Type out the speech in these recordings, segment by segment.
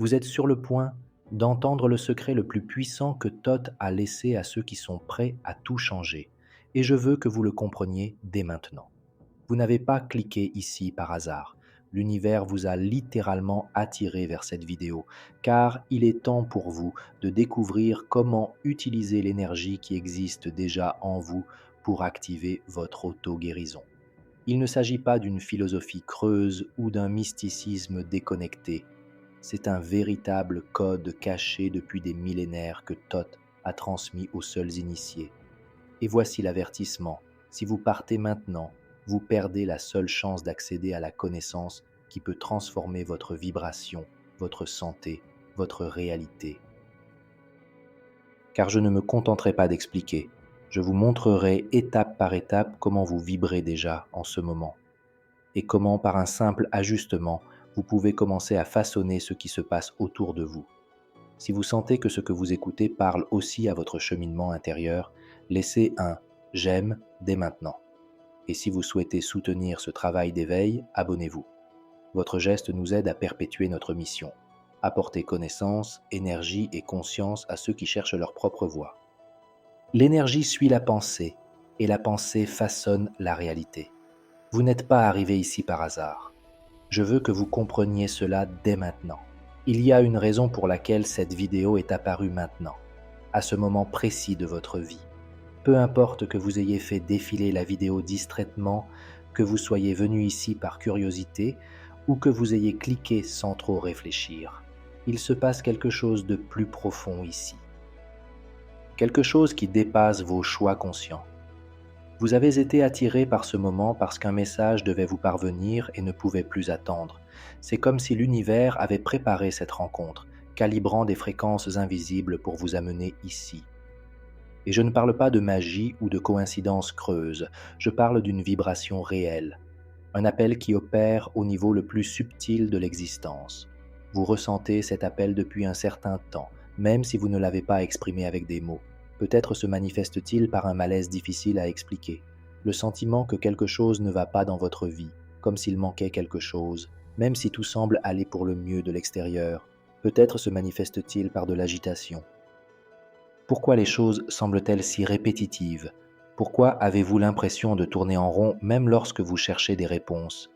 Vous êtes sur le point d'entendre le secret le plus puissant que Thoth a laissé à ceux qui sont prêts à tout changer. Et je veux que vous le compreniez dès maintenant. Vous n'avez pas cliqué ici par hasard. L'univers vous a littéralement attiré vers cette vidéo, car il est temps pour vous de découvrir comment utiliser l'énergie qui existe déjà en vous pour activer votre auto-guérison. Il ne s'agit pas d'une philosophie creuse ou d'un mysticisme déconnecté. C'est un véritable code caché depuis des millénaires que Thoth a transmis aux seuls initiés. Et voici l'avertissement. Si vous partez maintenant, vous perdez la seule chance d'accéder à la connaissance qui peut transformer votre vibration, votre santé, votre réalité. Car je ne me contenterai pas d'expliquer. Je vous montrerai étape par étape comment vous vibrez déjà en ce moment et comment par un simple ajustement, vous pouvez commencer à façonner ce qui se passe autour de vous. Si vous sentez que ce que vous écoutez parle aussi à votre cheminement intérieur, laissez un j'aime dès maintenant. Et si vous souhaitez soutenir ce travail d'éveil, abonnez-vous. Votre geste nous aide à perpétuer notre mission, apporter connaissance, énergie et conscience à ceux qui cherchent leur propre voie. L'énergie suit la pensée, et la pensée façonne la réalité. Vous n'êtes pas arrivé ici par hasard. Je veux que vous compreniez cela dès maintenant. Il y a une raison pour laquelle cette vidéo est apparue maintenant, à ce moment précis de votre vie. Peu importe que vous ayez fait défiler la vidéo distraitement, que vous soyez venu ici par curiosité ou que vous ayez cliqué sans trop réfléchir. Il se passe quelque chose de plus profond ici. Quelque chose qui dépasse vos choix conscients. Vous avez été attiré par ce moment parce qu'un message devait vous parvenir et ne pouvait plus attendre. C'est comme si l'univers avait préparé cette rencontre, calibrant des fréquences invisibles pour vous amener ici. Et je ne parle pas de magie ou de coïncidence creuse, je parle d'une vibration réelle, un appel qui opère au niveau le plus subtil de l'existence. Vous ressentez cet appel depuis un certain temps, même si vous ne l'avez pas exprimé avec des mots. Peut-être se manifeste-t-il par un malaise difficile à expliquer, le sentiment que quelque chose ne va pas dans votre vie, comme s'il manquait quelque chose, même si tout semble aller pour le mieux de l'extérieur. Peut-être se manifeste-t-il par de l'agitation. Pourquoi les choses semblent-elles si répétitives? Pourquoi avez-vous l'impression de tourner en rond même lorsque vous cherchez des réponses?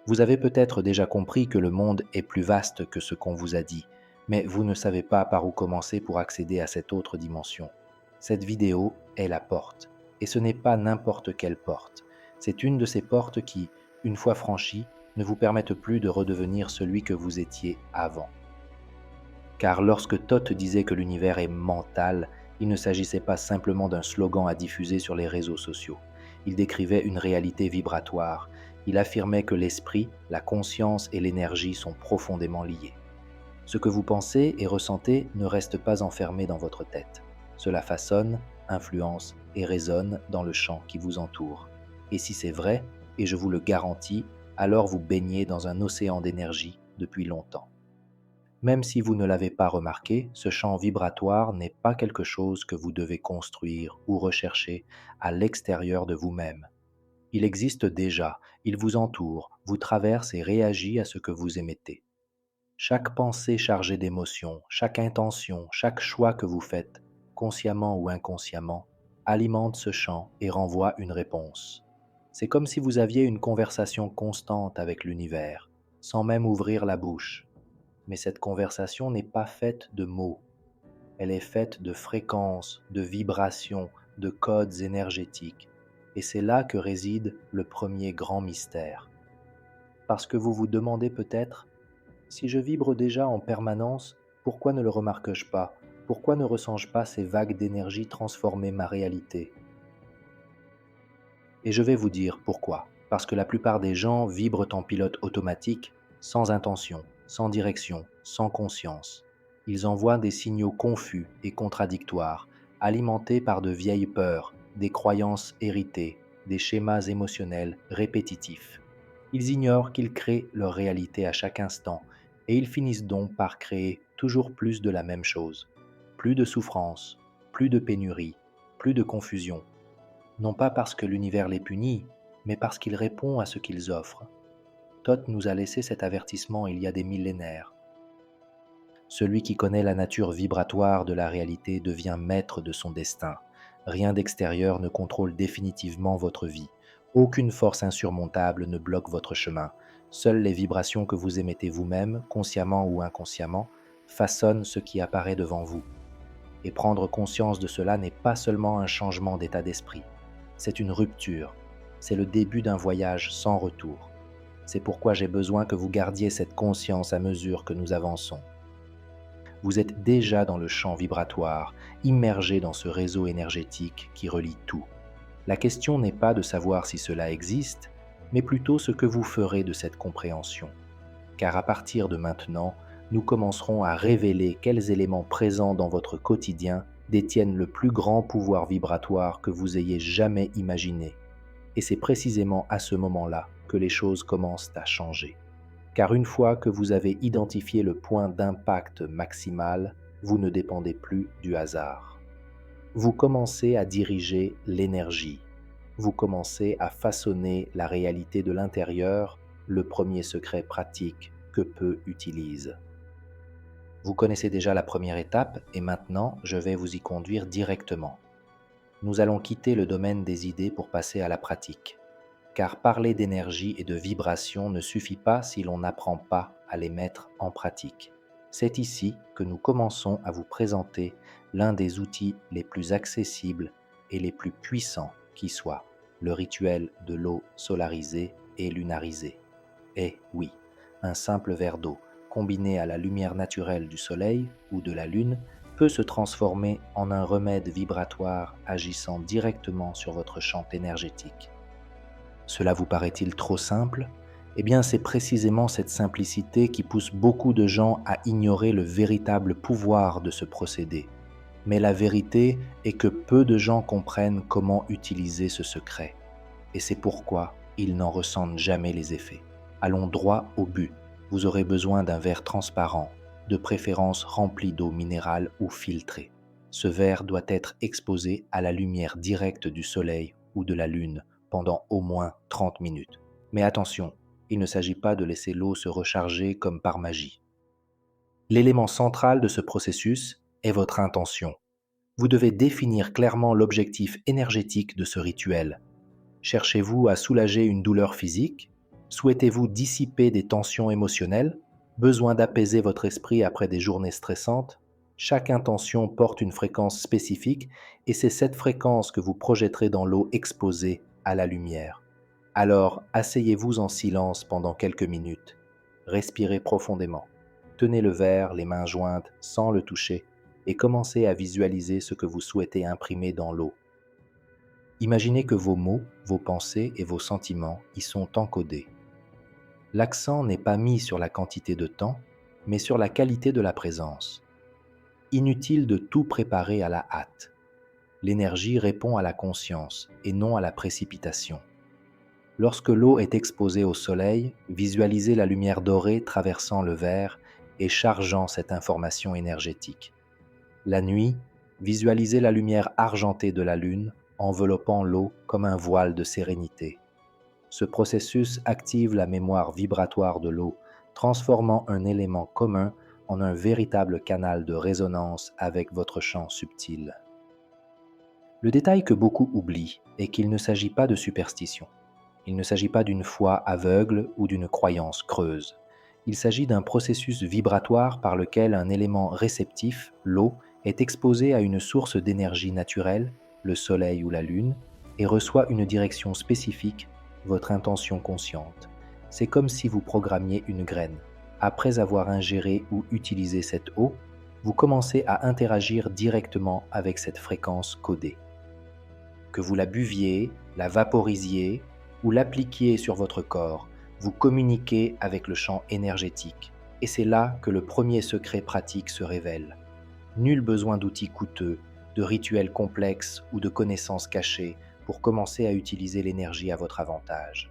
Vous avez peut-être déjà compris que le monde est plus vaste que ce qu'on vous a dit, mais vous ne savez pas par où commencer pour accéder à cette autre dimension. Cette vidéo est la porte, et ce n'est pas n'importe quelle porte. C'est une de ces portes qui, une fois franchies, ne vous permettent plus de redevenir celui que vous étiez avant. Car lorsque Thoth disait que l'univers est mental, il ne s'agissait pas simplement d'un slogan à diffuser sur les réseaux sociaux. Il décrivait une réalité vibratoire. Il affirmait que l'esprit, la conscience et l'énergie sont profondément liés. Ce que vous pensez et ressentez ne reste pas enfermé dans votre tête. Cela façonne, influence et résonne dans le champ qui vous entoure. Et si c'est vrai, et je vous le garantis, alors vous baignez dans un océan d'énergie depuis longtemps. Même si vous ne l'avez pas remarqué, ce champ vibratoire n'est pas quelque chose que vous devez construire ou rechercher à l'extérieur de vous-même. Il existe déjà, il vous entoure, vous traverse et réagit à ce que vous émettez. Chaque pensée chargée d'émotions, chaque intention, chaque choix que vous faites, consciemment ou inconsciemment, alimente ce champ et renvoie une réponse. C'est comme si vous aviez une conversation constante avec l'univers, sans même ouvrir la bouche. Mais cette conversation n'est pas faite de mots, elle est faite de fréquences, de vibrations, de codes énergétiques. Et c'est là que réside le premier grand mystère. Parce que vous vous demandez peut-être, si je vibre déjà en permanence, pourquoi ne le remarque-je pas? Pourquoi ne ressens-je pas ces vagues d'énergie transformer ma réalité? Et je vais vous dire pourquoi. Parce que la plupart des gens vibrent en pilote automatique, sans intention, sans direction, sans conscience. Ils envoient des signaux confus et contradictoires, alimentés par de vieilles peurs, des croyances héritées, des schémas émotionnels répétitifs. Ils ignorent qu'ils créent leur réalité à chaque instant, et ils finissent donc par créer toujours plus de la même chose. Plus de souffrance, plus de pénurie, plus de confusion, non pas parce que l'univers les punit, mais parce qu'il répond à ce qu'ils offrent. Thoth nous a laissé cet avertissement il y a des millénaires. Celui qui connaît la nature vibratoire de la réalité devient maître de son destin. Rien d'extérieur ne contrôle définitivement votre vie. Aucune force insurmontable ne bloque votre chemin. Seules les vibrations que vous émettez vous-même, consciemment ou inconsciemment, façonnent ce qui apparaît devant vous. Et prendre conscience de cela n'est pas seulement un changement d'état d'esprit, c'est une rupture, c'est le début d'un voyage sans retour. C'est pourquoi j'ai besoin que vous gardiez cette conscience à mesure que nous avançons. Vous êtes déjà dans le champ vibratoire, immergé dans ce réseau énergétique qui relie tout. La question n'est pas de savoir si cela existe, mais plutôt ce que vous ferez de cette compréhension. Car à partir de maintenant, nous commencerons à révéler quels éléments présents dans votre quotidien détiennent le plus grand pouvoir vibratoire que vous ayez jamais imaginé. Et c'est précisément à ce moment-là que les choses commencent à changer. Car une fois que vous avez identifié le point d'impact maximal, vous ne dépendez plus du hasard. Vous commencez à diriger l'énergie. Vous commencez à façonner la réalité de l'intérieur, le premier secret pratique que peu utilisent. Vous connaissez déjà la première étape et maintenant je vais vous y conduire directement. Nous allons quitter le domaine des idées pour passer à la pratique. Car parler d'énergie et de vibration ne suffit pas si l'on n'apprend pas à les mettre en pratique. C'est ici que nous commençons à vous présenter l'un des outils les plus accessibles et les plus puissants qui soit, le rituel de l'eau solarisée et lunarisée. Et oui, un simple verre d'eau, combiné à la lumière naturelle du soleil ou de la lune, peut se transformer en un remède vibratoire agissant directement sur votre champ énergétique. Cela vous paraît-il trop simple ? Eh bien, c'est précisément cette simplicité qui pousse beaucoup de gens à ignorer le véritable pouvoir de ce procédé. Mais la vérité est que peu de gens comprennent comment utiliser ce secret. Et c'est pourquoi ils n'en ressentent jamais les effets. Allons droit au but. Vous aurez besoin d'un verre transparent, de préférence rempli d'eau minérale ou filtrée. Ce verre doit être exposé à la lumière directe du soleil ou de la lune pendant au moins 30 minutes. Mais attention, il ne s'agit pas de laisser l'eau se recharger comme par magie. L'élément central de ce processus est votre intention. Vous devez définir clairement l'objectif énergétique de ce rituel. Cherchez-vous à soulager une douleur physique ? Souhaitez-vous dissiper des tensions émotionnelles ? Besoin d'apaiser votre esprit après des journées stressantes ? Chaque intention porte une fréquence spécifique et c'est cette fréquence que vous projetterez dans l'eau exposée à la lumière. Alors, asseyez-vous en silence pendant quelques minutes. Respirez profondément. Tenez le verre, les mains jointes, sans le toucher, et commencez à visualiser ce que vous souhaitez imprimer dans l'eau. Imaginez que vos mots, vos pensées et vos sentiments y sont encodés. L'accent n'est pas mis sur la quantité de temps, mais sur la qualité de la présence. Inutile de tout préparer à la hâte. L'énergie répond à la conscience et non à la précipitation. Lorsque l'eau est exposée au soleil, visualisez la lumière dorée traversant le verre et chargeant cette information énergétique. La nuit, visualisez la lumière argentée de la lune enveloppant l'eau comme un voile de sérénité. Ce processus active la mémoire vibratoire de l'eau, transformant un élément commun en un véritable canal de résonance avec votre champ subtil. Le détail que beaucoup oublient est qu'il ne s'agit pas de superstition. Il ne s'agit pas d'une foi aveugle ou d'une croyance creuse. Il s'agit d'un processus vibratoire par lequel un élément réceptif, l'eau, est exposé à une source d'énergie naturelle, le soleil ou la lune, et reçoit une direction spécifique, votre intention consciente. C'est comme si vous programmiez une graine. Après avoir ingéré ou utilisé cette eau, vous commencez à interagir directement avec cette fréquence codée. Que vous la buviez, la vaporisiez ou l'appliquiez sur votre corps, vous communiquez avec le champ énergétique. Et c'est là que le premier secret pratique se révèle. Nul besoin d'outils coûteux, de rituels complexes ou de connaissances cachées pour commencer à utiliser l'énergie à votre avantage.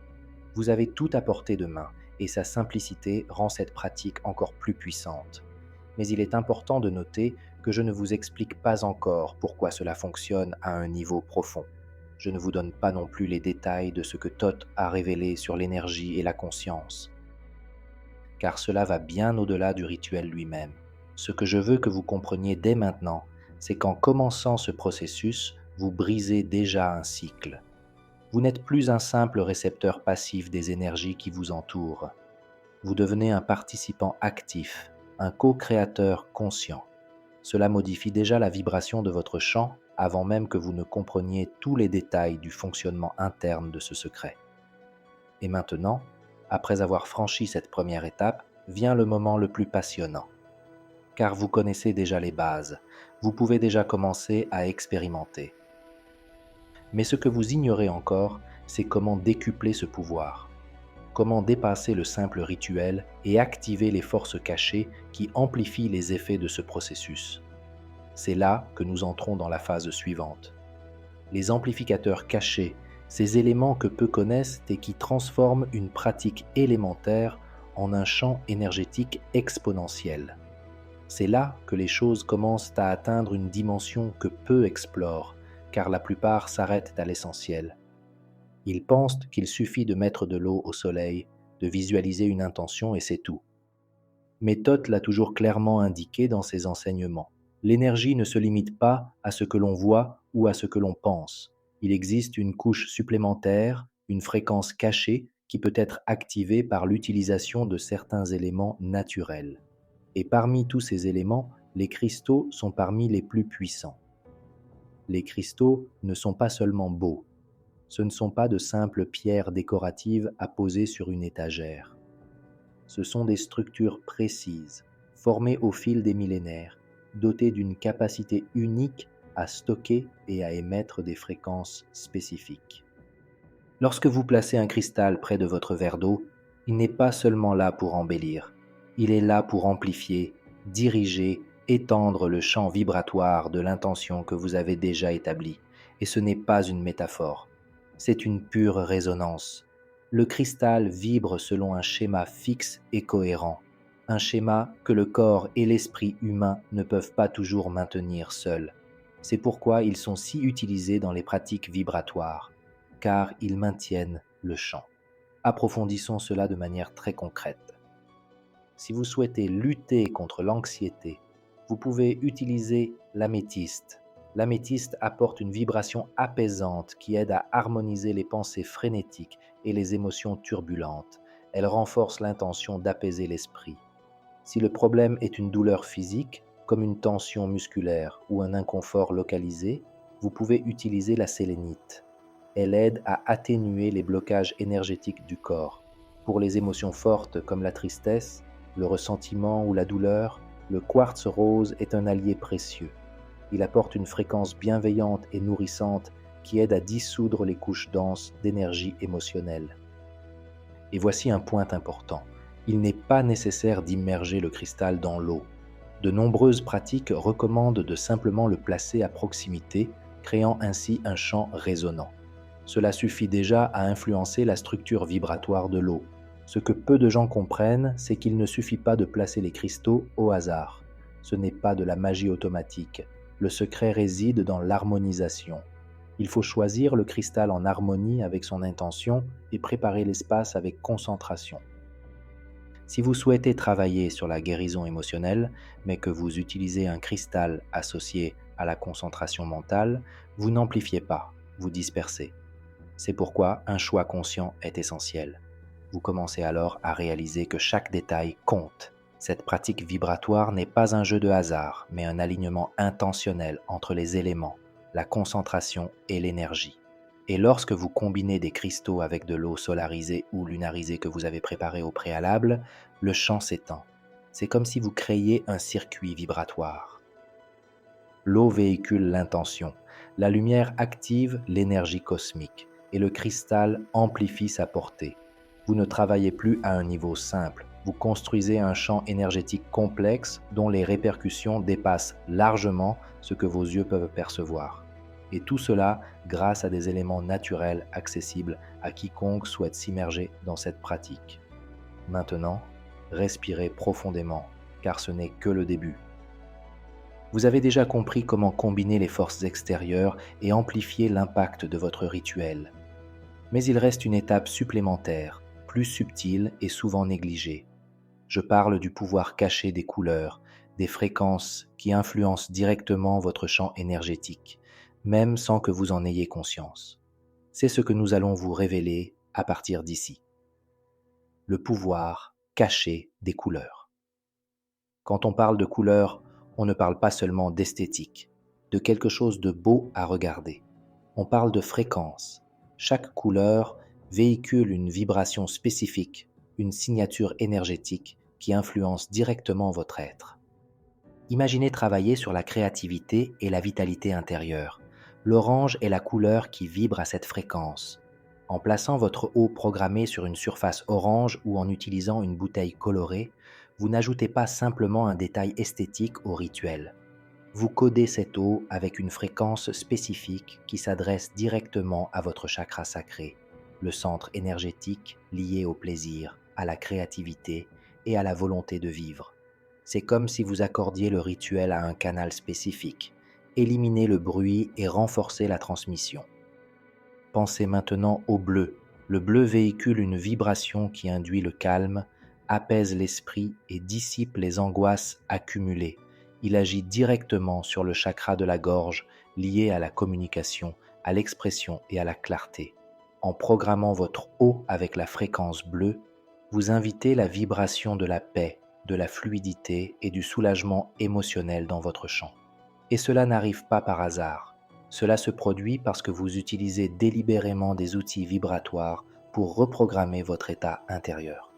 Vous avez tout à portée de main et sa simplicité rend cette pratique encore plus puissante. Mais il est important de noter que je ne vous explique pas encore pourquoi cela fonctionne à un niveau profond. Je ne vous donne pas non plus les détails de ce que Thoth a révélé sur l'énergie et la conscience, car cela va bien au-delà du rituel lui-même. Ce que je veux que vous compreniez dès maintenant, c'est qu'en commençant ce processus, vous brisez déjà un cycle. Vous n'êtes plus un simple récepteur passif des énergies qui vous entourent. Vous devenez un participant actif, un co-créateur conscient. Cela modifie déjà la vibration de votre champ avant même que vous ne compreniez tous les détails du fonctionnement interne de ce secret. Et maintenant, après avoir franchi cette première étape, vient le moment le plus passionnant. Car vous connaissez déjà les bases, vous pouvez déjà commencer à expérimenter. Mais ce que vous ignorez encore, c'est comment décupler ce pouvoir. Comment dépasser le simple rituel et activer les forces cachées qui amplifient les effets de ce processus. C'est là que nous entrons dans la phase suivante. Les amplificateurs cachés, ces éléments que peu connaissent et qui transforment une pratique élémentaire en un champ énergétique exponentiel. C'est là que les choses commencent à atteindre une dimension que peu explorent, car la plupart s'arrêtent à l'essentiel. Ils pensent qu'il suffit de mettre de l'eau au soleil, de visualiser une intention et c'est tout. Mais Thoth l'a toujours clairement indiqué dans ses enseignements. L'énergie ne se limite pas à ce que l'on voit ou à ce que l'on pense. Il existe une couche supplémentaire, une fréquence cachée qui peut être activée par l'utilisation de certains éléments naturels. Et parmi tous ces éléments, les cristaux sont parmi les plus puissants. Les cristaux ne sont pas seulement beaux. Ce ne sont pas de simples pierres décoratives à poser sur une étagère. Ce sont des structures précises, formées au fil des millénaires, dotées d'une capacité unique à stocker et à émettre des fréquences spécifiques. Lorsque vous placez un cristal près de votre verre d'eau, il n'est pas seulement là pour embellir, il est là pour amplifier, diriger, étendre le champ vibratoire de l'intention que vous avez déjà établie. Et ce n'est pas une métaphore, c'est une pure résonance. Le cristal vibre selon un schéma fixe et cohérent, un schéma que le corps et l'esprit humain ne peuvent pas toujours maintenir seuls. C'est pourquoi ils sont si utilisés dans les pratiques vibratoires, car ils maintiennent le champ. Approfondissons cela de manière très concrète. Si vous souhaitez lutter contre l'anxiété, vous pouvez utiliser l'améthyste. L'améthyste apporte une vibration apaisante qui aide à harmoniser les pensées frénétiques et les émotions turbulentes. Elle renforce l'intention d'apaiser l'esprit. Si le problème est une douleur physique, comme une tension musculaire ou un inconfort localisé, vous pouvez utiliser la sélénite. Elle aide à atténuer les blocages énergétiques du corps. Pour les émotions fortes comme la tristesse, le ressentiment ou la douleur, le quartz rose est un allié précieux. Il apporte une fréquence bienveillante et nourrissante qui aide à dissoudre les couches denses d'énergie émotionnelle. Et voici un point important. Il n'est pas nécessaire d'immerger le cristal dans l'eau. De nombreuses pratiques recommandent de simplement le placer à proximité, créant ainsi un champ résonnant. Cela suffit déjà à influencer la structure vibratoire de l'eau. Ce que peu de gens comprennent, c'est qu'il ne suffit pas de placer les cristaux au hasard. Ce n'est pas de la magie automatique. Le secret réside dans l'harmonisation. Il faut choisir le cristal en harmonie avec son intention et préparer l'espace avec concentration. Si vous souhaitez travailler sur la guérison émotionnelle, mais que vous utilisez un cristal associé à la concentration mentale, vous n'amplifiez pas, vous dispersez. C'est pourquoi un choix conscient est essentiel. Vous commencez alors à réaliser que chaque détail compte. Cette pratique vibratoire n'est pas un jeu de hasard, mais un alignement intentionnel entre les éléments, la concentration et l'énergie. Et lorsque vous combinez des cristaux avec de l'eau solarisée ou lunarisée que vous avez préparée au préalable, le champ s'étend. C'est comme si vous créiez un circuit vibratoire. L'eau véhicule l'intention, la lumière active l'énergie cosmique et le cristal amplifie sa portée. Vous ne travaillez plus à un niveau simple, vous construisez un champ énergétique complexe dont les répercussions dépassent largement ce que vos yeux peuvent percevoir. Et tout cela grâce à des éléments naturels accessibles à quiconque souhaite s'immerger dans cette pratique. Maintenant, respirez profondément, car ce n'est que le début. Vous avez déjà compris comment combiner les forces extérieures et amplifier l'impact de votre rituel. Mais il reste une étape supplémentaire, plus subtile et souvent négligée. Je parle du pouvoir caché des couleurs, des fréquences qui influencent directement votre champ énergétique, même sans que vous en ayez conscience. C'est ce que nous allons vous révéler à partir d'ici. Le pouvoir caché des couleurs. Quand on parle de couleurs, on ne parle pas seulement d'esthétique, de quelque chose de beau à regarder. On parle de fréquence. Chaque couleur véhicule une vibration spécifique, une signature énergétique qui influence directement votre être. Imaginez travailler sur la créativité et la vitalité intérieure. L'orange est la couleur qui vibre à cette fréquence. En plaçant votre eau programmée sur une surface orange ou en utilisant une bouteille colorée, vous n'ajoutez pas simplement un détail esthétique au rituel. Vous codez cette eau avec une fréquence spécifique qui s'adresse directement à votre chakra sacré, le centre énergétique lié au plaisir, à la créativité et à la volonté de vivre. C'est comme si vous accordiez le rituel à un canal spécifique, éliminez le bruit et renforcez la transmission. Pensez maintenant au bleu. Le bleu véhicule une vibration qui induit le calme, apaise l'esprit et dissipe les angoisses accumulées. Il agit directement sur le chakra de la gorge, lié à la communication, à l'expression et à la clarté. En programmant votre eau avec la fréquence bleue, vous invitez la vibration de la paix, de la fluidité et du soulagement émotionnel dans votre champ. Et cela n'arrive pas par hasard. Cela se produit parce que vous utilisez délibérément des outils vibratoires pour reprogrammer votre état intérieur.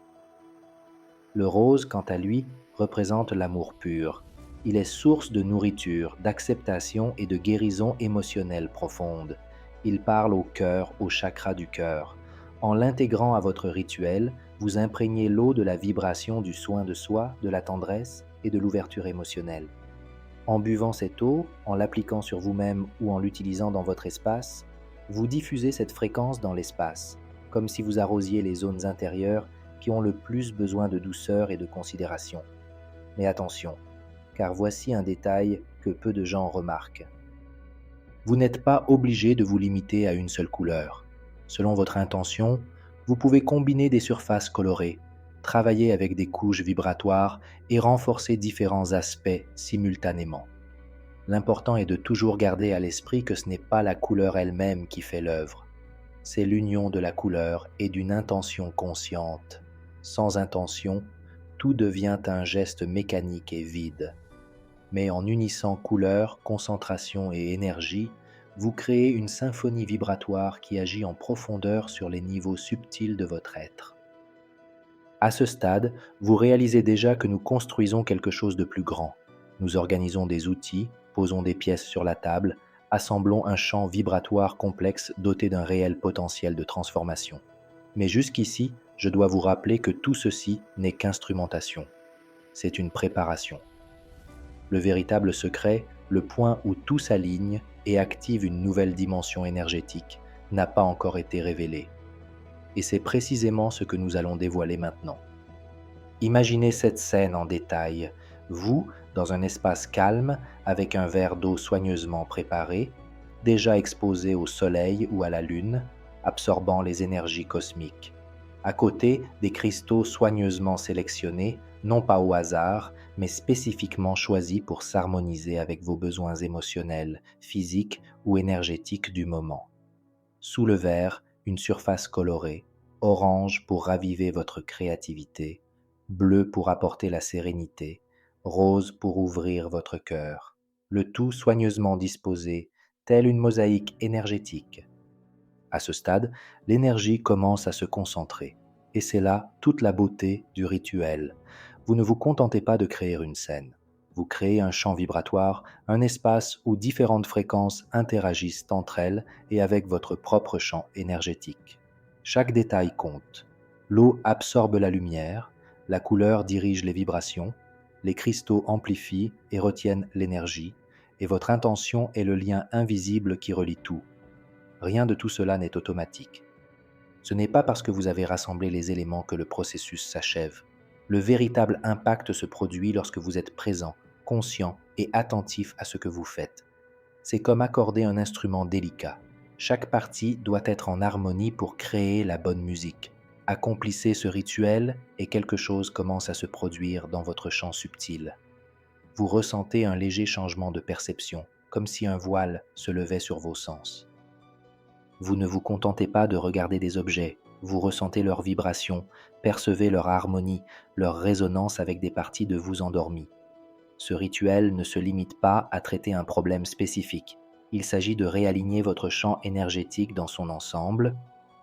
Le rose, quant à lui, représente l'amour pur. Il est source de nourriture, d'acceptation et de guérison émotionnelle profonde. Il parle au cœur, au chakra du cœur. En l'intégrant à votre rituel, vous imprégnez l'eau de la vibration du soin de soi, de la tendresse et de l'ouverture émotionnelle. En buvant cette eau, en l'appliquant sur vous-même ou en l'utilisant dans votre espace, vous diffusez cette fréquence dans l'espace, comme si vous arrosiez les zones intérieures qui ont le plus besoin de douceur et de considération. Mais attention, car voici un détail que peu de gens remarquent. Vous n'êtes pas obligé de vous limiter à une seule couleur. Selon votre intention, vous pouvez combiner des surfaces colorées, travailler avec des couches vibratoires et renforcer différents aspects simultanément. L'important est de toujours garder à l'esprit que ce n'est pas la couleur elle-même qui fait l'œuvre. C'est l'union de la couleur et d'une intention consciente. Sans intention, tout devient un geste mécanique et vide. Mais en unissant couleur, concentration et énergie, vous créez une symphonie vibratoire qui agit en profondeur sur les niveaux subtils de votre être. À ce stade, vous réalisez déjà que nous construisons quelque chose de plus grand. Nous organisons des outils, posons des pièces sur la table, assemblons un champ vibratoire complexe doté d'un réel potentiel de transformation. Mais jusqu'ici, je dois vous rappeler que tout ceci n'est qu'instrumentation. C'est une préparation. Le véritable secret, le point où tout s'aligne et active une nouvelle dimension énergétique, n'a pas encore été révélé. Et c'est précisément ce que nous allons dévoiler maintenant. Imaginez cette scène en détail, vous, dans un espace calme, avec un verre d'eau soigneusement préparé, déjà exposé au soleil ou à la lune, absorbant les énergies cosmiques. À côté, des cristaux soigneusement sélectionnés, non pas au hasard, mais spécifiquement choisis pour s'harmoniser avec vos besoins émotionnels, physiques ou énergétiques du moment. Sous le verre, une surface colorée, orange pour raviver votre créativité, bleu pour apporter la sérénité, rose pour ouvrir votre cœur, le tout soigneusement disposé, telle une mosaïque énergétique. À ce stade, l'énergie commence à se concentrer, et c'est là toute la beauté du rituel. Vous ne vous contentez pas de créer une scène. Vous créez un champ vibratoire, un espace où différentes fréquences interagissent entre elles et avec votre propre champ énergétique. Chaque détail compte. L'eau absorbe la lumière, la couleur dirige les vibrations, les cristaux amplifient et retiennent l'énergie, et votre intention est le lien invisible qui relie tout. Rien de tout cela n'est automatique. Ce n'est pas parce que vous avez rassemblé les éléments que le processus s'achève. Le véritable impact se produit lorsque vous êtes présent, conscient et attentif à ce que vous faites. C'est comme accorder un instrument délicat. Chaque partie doit être en harmonie pour créer la bonne musique. Accomplissez ce rituel et quelque chose commence à se produire dans votre champ subtil. vous ressentez un léger changement de perception, comme si un voile se levait sur vos sens. Vous ne vous contentez pas de regarder des objets, vous ressentez leurs vibrations, percevez leur harmonie, leur résonance avec des parties de vous endormies. Ce rituel ne se limite pas à traiter un problème spécifique. Il s'agit de réaligner votre champ énergétique dans son ensemble,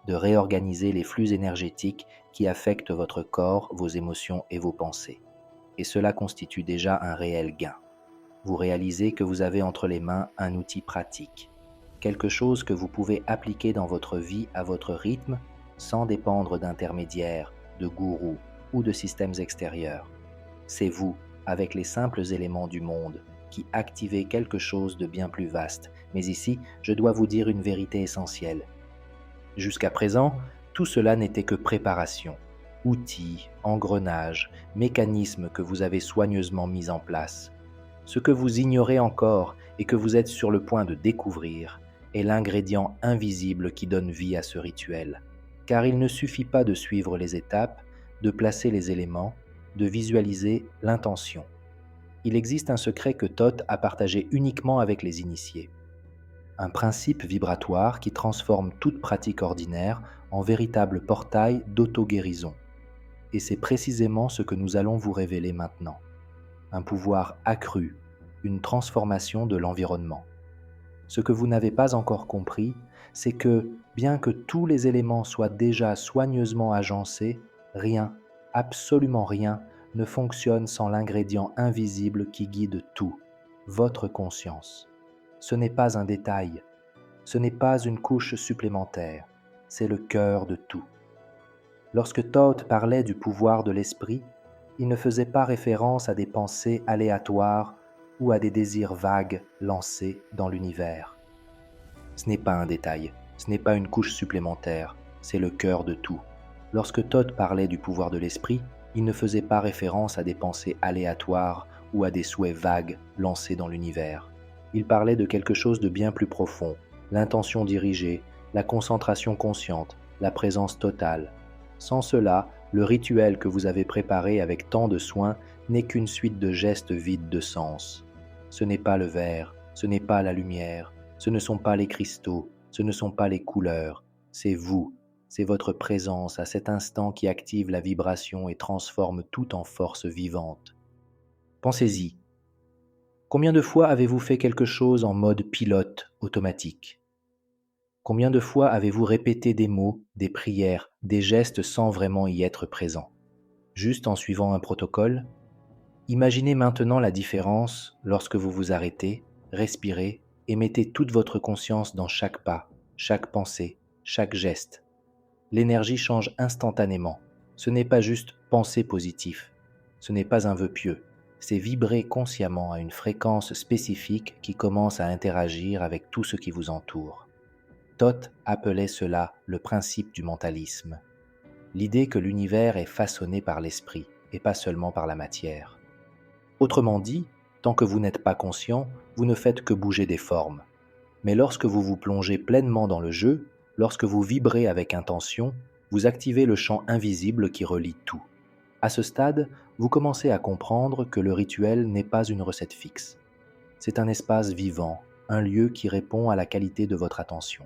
de réorganiser les flux énergétiques qui affectent votre corps, vos émotions et vos pensées. Et cela constitue déjà un réel gain. Vous réalisez que vous avez entre les mains un outil pratique, quelque chose que vous pouvez appliquer dans votre vie à votre rythme sans dépendre d'intermédiaires, de gourous ou de systèmes extérieurs. C'est vous, avec les simples éléments du monde, qui activez quelque chose de bien plus vaste. Mais ici, je dois vous dire une vérité essentielle. Jusqu'à présent, tout cela n'était que préparation, outils, engrenages, mécanismes que vous avez soigneusement mis en place. Ce que vous ignorez encore et que vous êtes sur le point de découvrir est l'ingrédient invisible qui donne vie à ce rituel. Car il ne suffit pas de suivre les étapes, de placer les éléments, de visualiser l'intention. Il existe un secret que Thoth a partagé uniquement avec les initiés. Un principe vibratoire qui transforme toute pratique ordinaire en véritable portail d'auto-guérison. Et c'est précisément ce que nous allons vous révéler maintenant. Un pouvoir accru, une transformation de l'environnement. Ce que vous n'avez pas encore compris, c'est que, bien que tous les éléments soient déjà soigneusement agencés, rien, absolument rien, ne fonctionne sans l'ingrédient invisible qui guide tout, votre conscience. Ce n'est pas un détail, ce n'est pas une couche supplémentaire, c'est le cœur de tout. Lorsque Thoth parlait du pouvoir de l'esprit, il ne faisait pas référence à des pensées aléatoires ou à des désirs vagues lancés dans l'univers. Ce n'est pas un détail, ce n'est pas une couche supplémentaire, c'est le cœur de tout. Lorsque Thoth parlait du pouvoir de l'esprit, il ne faisait pas référence à des pensées aléatoires ou à des souhaits vagues lancés dans l'univers. Il parlait de quelque chose de bien plus profond, l'intention dirigée, la concentration consciente, la présence totale. Sans cela, le rituel que vous avez préparé avec tant de soin n'est qu'une suite de gestes vides de sens. Ce n'est pas le verre, ce n'est pas la lumière, ce ne sont pas les cristaux, ce ne sont pas les couleurs, c'est vous, c'est votre présence à cet instant qui active la vibration et transforme tout en force vivante. Pensez-y. Combien de fois avez-vous fait quelque chose en mode pilote automatique ? Combien de fois avez-vous répété des mots, des prières, des gestes sans vraiment y être présent ? Juste en suivant un protocole ? Imaginez maintenant la différence lorsque vous vous arrêtez, respirez et mettez toute votre conscience dans chaque pas, chaque pensée, chaque geste. L'énergie change instantanément. Ce n'est pas juste penser positif. Ce n'est pas un vœu pieux. C'est vibrer consciemment à une fréquence spécifique qui commence à interagir avec tout ce qui vous entoure. Thoth appelait cela le principe du mentalisme. L'idée que l'univers est façonné par l'esprit et pas seulement par la matière. Autrement dit, tant que vous n'êtes pas conscient, vous ne faites que bouger des formes. Mais lorsque vous vous plongez pleinement dans le jeu, lorsque vous vibrez avec intention, vous activez le champ invisible qui relie tout. À ce stade, vous commencez à comprendre que le rituel n'est pas une recette fixe. C'est un espace vivant, un lieu qui répond à la qualité de votre attention.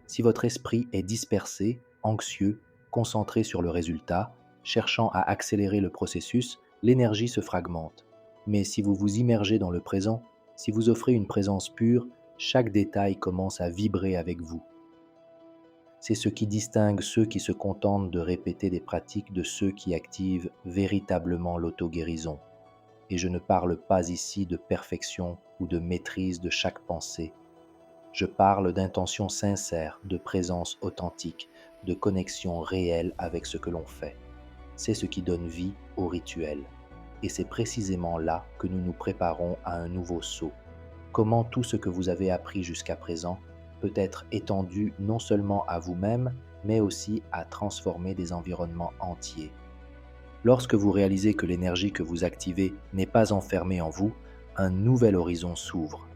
Si votre esprit est dispersé, anxieux, concentré sur le résultat, cherchant à accélérer le processus, l'énergie se fragmente. Mais si vous vous immergez dans le présent, si vous offrez une présence pure, chaque détail commence à vibrer avec vous. C'est ce qui distingue ceux qui se contentent de répéter des pratiques de ceux qui activent véritablement l'auto-guérison. Et je ne parle pas ici de perfection ou de maîtrise de chaque pensée. Je parle d'intention sincère, de présence authentique, de connexion réelle avec ce que l'on fait. C'est ce qui donne vie au rituel. Et c'est précisément là que nous nous préparons à un nouveau saut. Comment tout ce que vous avez appris jusqu'à présent peut être étendu non seulement à vous-même, mais aussi à transformer des environnements entiers. Lorsque vous réalisez que l'énergie que vous activez n'est pas enfermée en vous, un nouvel horizon s'ouvre.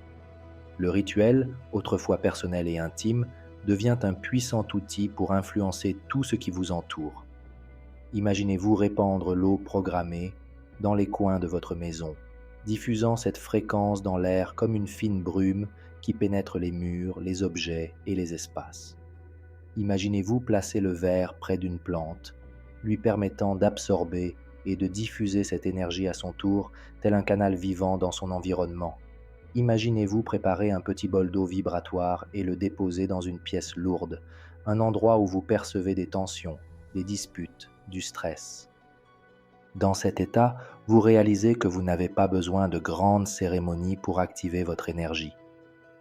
Le rituel, autrefois personnel et intime, devient un puissant outil pour influencer tout ce qui vous entoure. Imaginez-vous répandre l'eau programmée dans les coins de votre maison, diffusant cette fréquence dans l'air comme une fine brume qui pénètre les murs, les objets et les espaces. Imaginez-vous placer le verre près d'une plante, lui permettant d'absorber et de diffuser cette énergie à son tour, tel un canal vivant dans son environnement. Imaginez-vous préparer un petit bol d'eau vibratoire et le déposer dans une pièce lourde, un endroit où vous percevez des tensions, des disputes, du stress. Dans cet état, vous réalisez que vous n'avez pas besoin de grandes cérémonies pour activer votre énergie.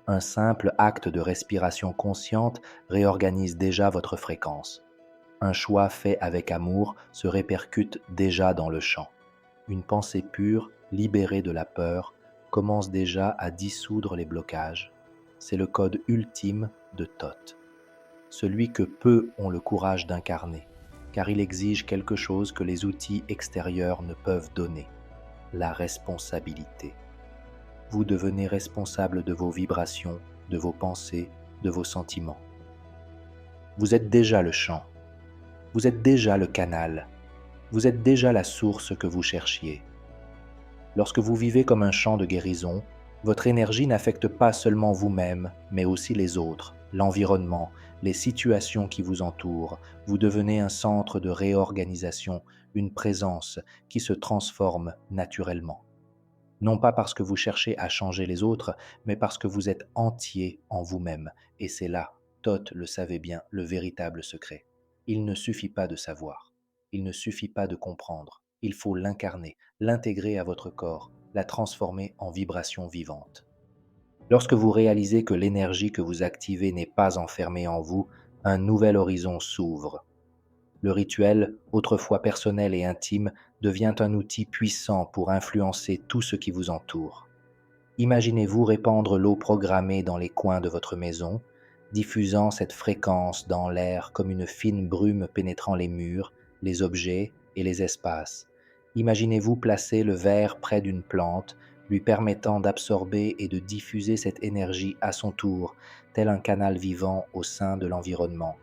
Un simple acte de respiration consciente réorganise déjà votre fréquence. Un choix fait avec amour se répercute déjà dans le champ. Une pensée pure, libérée de la peur, commence déjà à dissoudre les blocages. C'est le code ultime de Thoth. Celui que peu ont le courage d'incarner, car il exige quelque chose que les outils extérieurs ne peuvent donner, la responsabilité. Vous devenez responsable de vos vibrations, de vos pensées, de vos sentiments. Vous êtes déjà le champ, vous êtes déjà le canal, vous êtes déjà la source que vous cherchiez. Lorsque vous vivez comme un champ de guérison, votre énergie n'affecte pas seulement vous-même, mais aussi les autres, l'environnement, les situations qui vous entourent. Vous devenez un centre de réorganisation, une présence qui se transforme naturellement. Non pas parce que vous cherchez à changer les autres, mais parce que vous êtes entier en vous-même. Et c'est là, Thoth le savait bien, le véritable secret. Il ne suffit pas de savoir, il ne suffit pas de comprendre, il faut l'incarner, l'intégrer à votre corps, la transformer en vibration vivante. Lorsque vous réalisez que l'énergie que vous activez n'est pas enfermée en vous, un nouvel horizon s'ouvre. Le rituel, autrefois personnel et intime, devient un outil puissant pour influencer tout ce qui vous entoure. Imaginez-vous répandre l'eau programmée dans les coins de votre maison, diffusant cette fréquence dans l'air comme une fine brume pénétrant les murs, les objets et les espaces. Imaginez-vous placer le verre près d'une plante, lui permettant d'absorber et de diffuser cette énergie à son tour, tel un canal vivant au sein de l'environnement.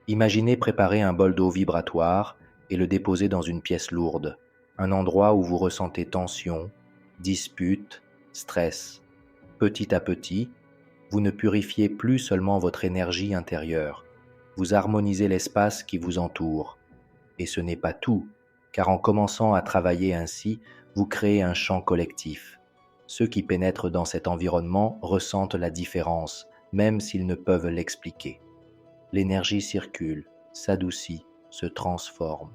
Imaginez préparer un bol d'eau vibratoire et le déposer dans une pièce lourde, un endroit où vous ressentez tension, dispute, stress. Petit à petit, vous ne purifiez plus seulement votre énergie intérieure, vous harmonisez l'espace qui vous entoure. Et ce n'est pas tout, car en commençant à travailler ainsi, vous créez un champ collectif. Ceux qui pénètrent dans cet environnement ressentent la différence, même s'ils ne peuvent l'expliquer. L'énergie circule, s'adoucit, se transforme.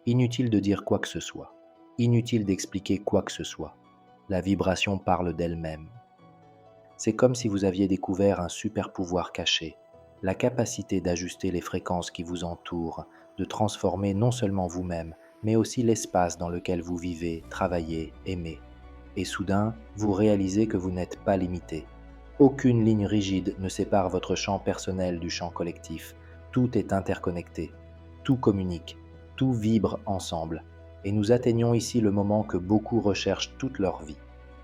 Inutile de dire quoi que ce soit, inutile d'expliquer quoi que ce soit. La vibration parle d'elle-même. C'est comme si vous aviez découvert un super pouvoir caché, la capacité d'ajuster les fréquences qui vous entourent, de transformer non seulement vous-même, mais aussi l'espace dans lequel vous vivez, travaillez, aimez. Et soudain, vous réalisez que vous n'êtes pas limité. Aucune ligne rigide ne sépare votre champ personnel du champ collectif. Tout est interconnecté, tout communique, tout vibre ensemble. Et nous atteignons ici le moment que beaucoup recherchent toute leur vie,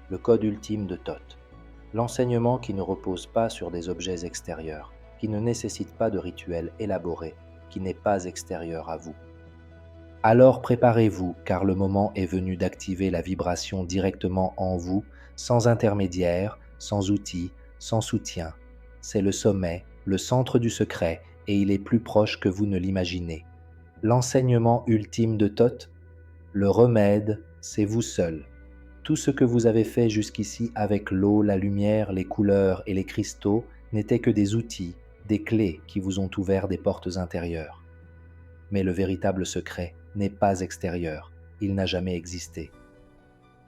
le code ultime de Thoth. L'enseignement qui ne repose pas sur des objets extérieurs, qui ne nécessite pas de rituels élaborés, qui n'est pas extérieur à vous. Alors préparez-vous, car le moment est venu d'activer la vibration directement en vous, sans intermédiaire, sans outils, sans soutien. C'est le sommet, le centre du secret, et il est plus proche que vous ne l'imaginez. L'enseignement ultime de Thoth, le remède, c'est vous seul. Tout ce que vous avez fait jusqu'ici avec l'eau, la lumière, les couleurs et les cristaux n'étaient que des outils, des clés qui vous ont ouvert des portes intérieures. Mais le véritable secret n'est pas extérieur, il n'a jamais existé.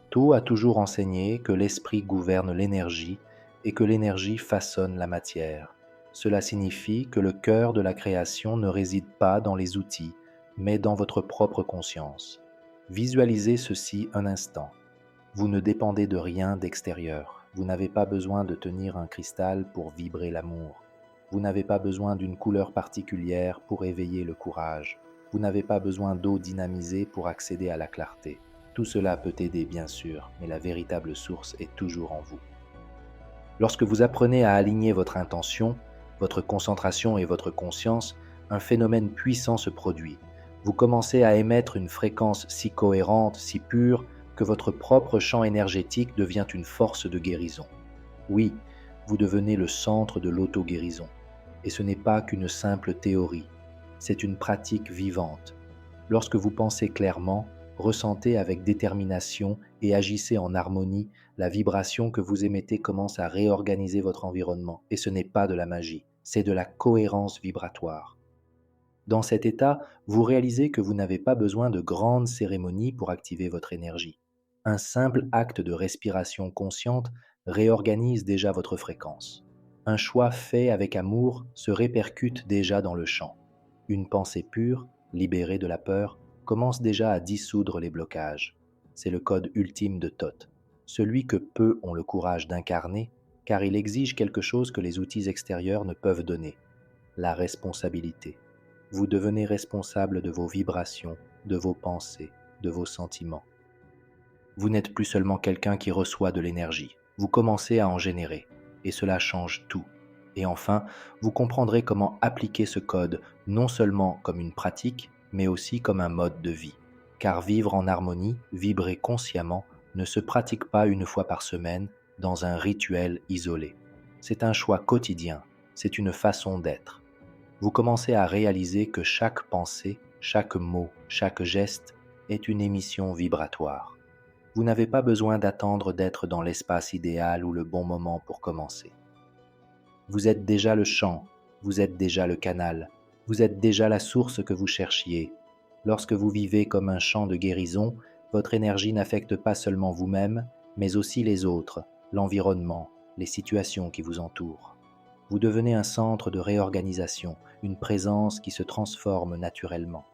Thoth a toujours enseigné que l'esprit gouverne l'énergie et que l'énergie façonne la matière. Cela signifie que le cœur de la création ne réside pas dans les outils, mais dans votre propre conscience. Visualisez ceci un instant. Vous ne dépendez de rien d'extérieur. Vous n'avez pas besoin de tenir un cristal pour vibrer l'amour. Vous n'avez pas besoin d'une couleur particulière pour éveiller le courage. Vous n'avez pas besoin d'eau dynamisée pour accéder à la clarté. Tout cela peut aider bien sûr, mais la véritable source est toujours en vous. Lorsque vous apprenez à aligner votre intention, votre concentration et votre conscience, un phénomène puissant se produit. Vous commencez à émettre une fréquence si cohérente, si pure, que votre propre champ énergétique devient une force de guérison. Oui, vous devenez le centre de l'auto-guérison. Et ce n'est pas qu'une simple théorie, c'est une pratique vivante. Lorsque vous pensez clairement, ressentez avec détermination et agissez en harmonie, la vibration que vous émettez commence à réorganiser votre environnement. Et ce n'est pas de la magie, c'est de la cohérence vibratoire. Dans cet état, vous réalisez que vous n'avez pas besoin de grandes cérémonies pour activer votre énergie. Un simple acte de respiration consciente réorganise déjà votre fréquence. Un choix fait avec amour se répercute déjà dans le champ. Une pensée pure, libérée de la peur, commence déjà à dissoudre les blocages. C'est le code ultime de Thoth, celui que peu ont le courage d'incarner, car il exige quelque chose que les outils extérieurs ne peuvent donner, la responsabilité. Vous devenez responsable de vos vibrations, de vos pensées, de vos sentiments. Vous n'êtes plus seulement quelqu'un qui reçoit de l'énergie, vous commencez à en générer, et cela change tout. Et enfin, vous comprendrez comment appliquer ce code non seulement comme une pratique, mais aussi comme un mode de vie. Car vivre en harmonie, vibrer consciemment, ne se pratique pas une fois par semaine dans un rituel isolé. C'est un choix quotidien, c'est une façon d'être. Vous commencez à réaliser que chaque pensée, chaque mot, chaque geste est une émission vibratoire. Vous n'avez pas besoin d'attendre d'être dans l'espace idéal ou le bon moment pour commencer. Vous êtes déjà le champ, vous êtes déjà le canal, vous êtes déjà la source que vous cherchiez. Lorsque vous vivez comme un champ de guérison, votre énergie n'affecte pas seulement vous-même, mais aussi les autres, l'environnement, les situations qui vous entourent. Vous devenez un centre de réorganisation, une présence qui se transforme naturellement.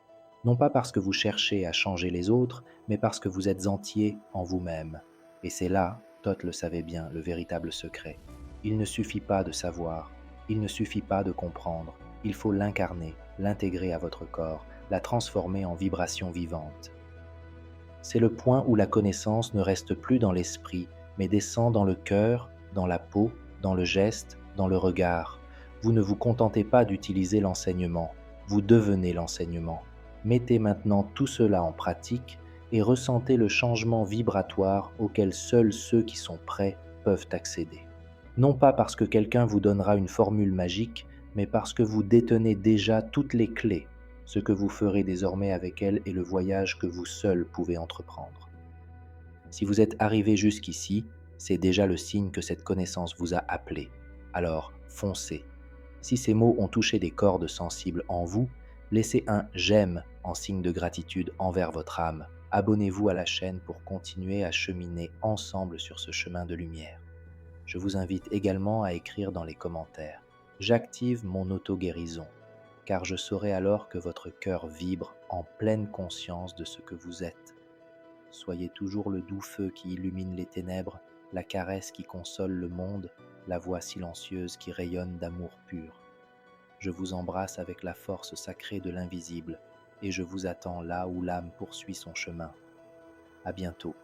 Non pas parce que vous cherchez à changer les autres, mais parce que vous êtes entier en vous-même. Et c'est là, Thoth le savait bien, le véritable secret. Il ne suffit pas de savoir, il ne suffit pas de comprendre, il faut l'incarner, l'intégrer à votre corps, la transformer en vibration vivante. C'est le point où la connaissance ne reste plus dans l'esprit, mais descend dans le cœur, dans la peau, dans le geste, dans le regard. Vous ne vous contentez pas d'utiliser l'enseignement, vous devenez l'enseignement. Mettez maintenant tout cela en pratique et ressentez le changement vibratoire auquel seuls ceux qui sont prêts peuvent accéder. Non pas parce que quelqu'un vous donnera une formule magique, mais parce que vous détenez déjà toutes les clés. Ce que vous ferez désormais avec elle est le voyage que vous seul pouvez entreprendre. Si vous êtes arrivé jusqu'ici, c'est déjà le signe que cette connaissance vous a appelé. Alors, foncez. Si ces mots ont touché des cordes sensibles en vous, laissez un j'aime en signe de gratitude envers votre âme. Abonnez-vous à la chaîne pour continuer à cheminer ensemble sur ce chemin de lumière. Je vous invite également à écrire dans les commentaires « J'active mon auto-guérison » car je saurai alors que votre cœur vibre en pleine conscience de ce que vous êtes. Soyez toujours le doux feu qui illumine les ténèbres, la caresse qui console le monde, la voix silencieuse qui rayonne d'amour pur. Je vous embrasse avec la force sacrée de l'invisible et je vous attends là où l'âme poursuit son chemin. À bientôt.